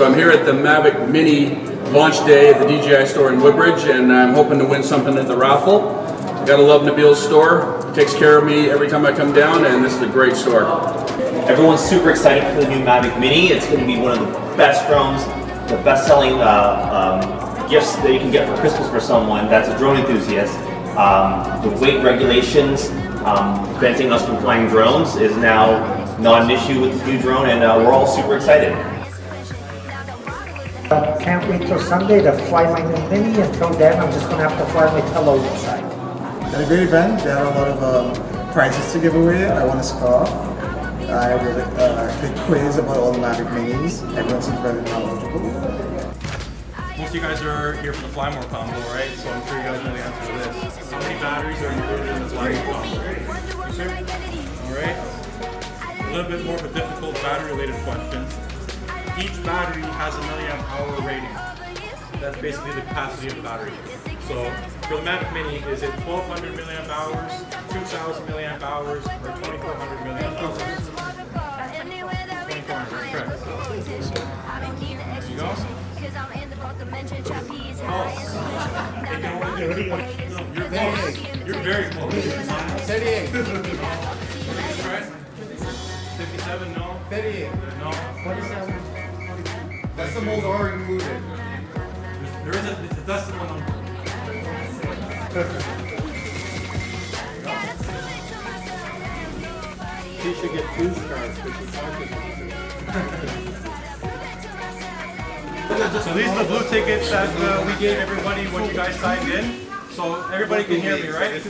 So I'm here at the Mavic Mini launch day at the DJI store in Woodbridge, and I'm hoping to win something at the raffle. I gotta love Nabil's store. He takes care of me every time I come down, and this is a great store. Everyone's super excited for the new Mavic Mini. It's going to be one of the best drones, the best-selling gifts that you can get for Christmas for someone that's a drone enthusiast. The weight regulations preventing us from flying drones is now not an issue with the new drone, and we're all super excited. Can't wait till Sunday to fly my new Mini. Until then, I'm just going to have to fly my pillow inside. Had a great event. They had a lot of prizes to give away. I won a scarf. I did a quiz about all the Mavic Minis. Everyone seems very knowledgeable. Most of you guys are here for the Fly More combo, right? So I'm sure you guys know the answer to this. How many batteries are included in the Fly More combo? You sure? Alright. A little bit more of a difficult battery-related question. Each battery has a milliamp hour rating. That's basically the capacity of the battery. So for the Mavic Mini, is it 1200 milliamp hours, 2000 milliamp hours, or 2400 milliamp hours? 2400, correct. There you go. Oh, they can only do 2 points. No, you're close. You're very close. 38. 57, no. 38. No. 27. That's the most already included. There is a decimal number. She should get 2 stars because she counted. So these are the blue tickets that we gave everybody when you guys signed in. So everybody can hear me, right? Yep.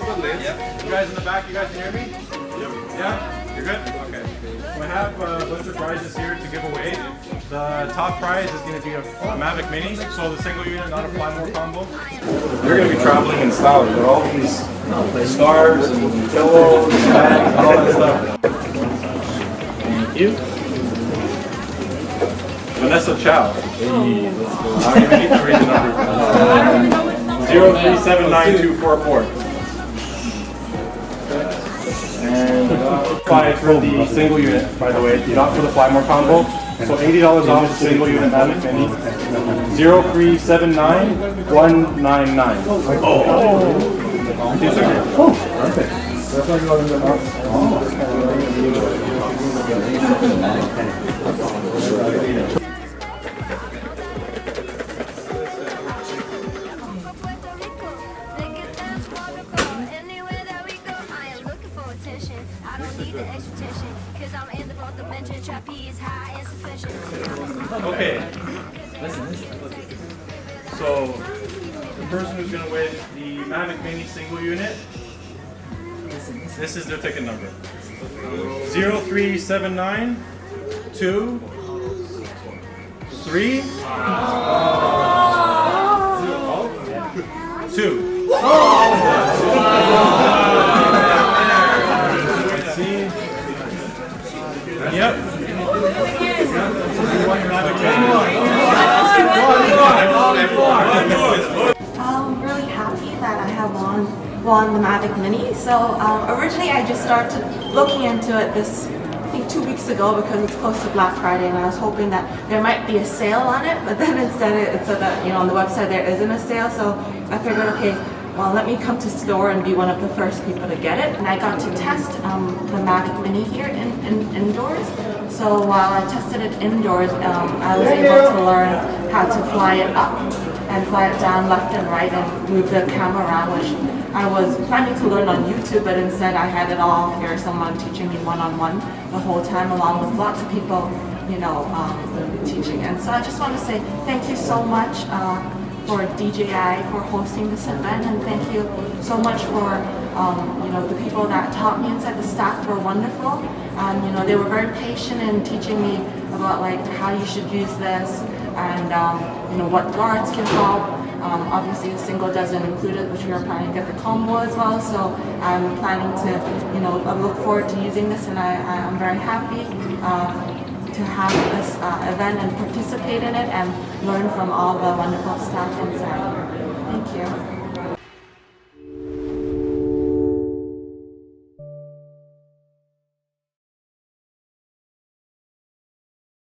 You guys in the back, you guys can hear me? Yep. Yeah? You're good? Okay. So I have a bunch of prizes here to give away. The top prize is going to be a Mavic Mini, so the single unit, not a Fly More combo. You're going to be traveling in style. You got all these scarves and pillows and bags and all that stuff. Thank you. Vanessa Chow. Hey, let's go. I don't even need to read the number. 0379244. And 5 for the single unit, by the way, not for the Fly More combo. So $80 off the single unit Mavic Mini. 0379199. Oh, perfect. I don't need the extra tension, cause I'm in the both dimension, trapeze high and suspension. Okay. So the person who's gonna win the Mavic Mini single unit, this is their ticket number. 03792 3 2. Yep. I'm really happy that I have won the Mavic Mini. So originally I just started looking into it I think 2 weeks ago because it's close to Black Friday, and I was hoping that there might be a sale on it, but then instead it said that, you know, on the website there isn't a sale, so I figured, okay, well, let me come to store and be one of the first people to get it. And I got to test the Mavic Mini here indoors. So while I tested it indoors, I was able to learn how to fly it up and fly it down left and right and move the camera around, which I was planning to learn on YouTube, but instead I had it all here, someone teaching me one-on-one the whole time, along with lots of people, you know, teaching. And so I just want to say thank you so much for DJI for hosting this event, and thank you so much for you know, the people that taught me inside. The staff were wonderful, and you know, they were very patient in teaching me about like how you should use this, and you know, what guards can help. Obviously the single doesn't include it, which we are planning to get the combo as well, so I'm planning to, you know, I look forward to using this, and I'm very happy to have this event and participate in it and learn from all the wonderful staff inside. Thank you.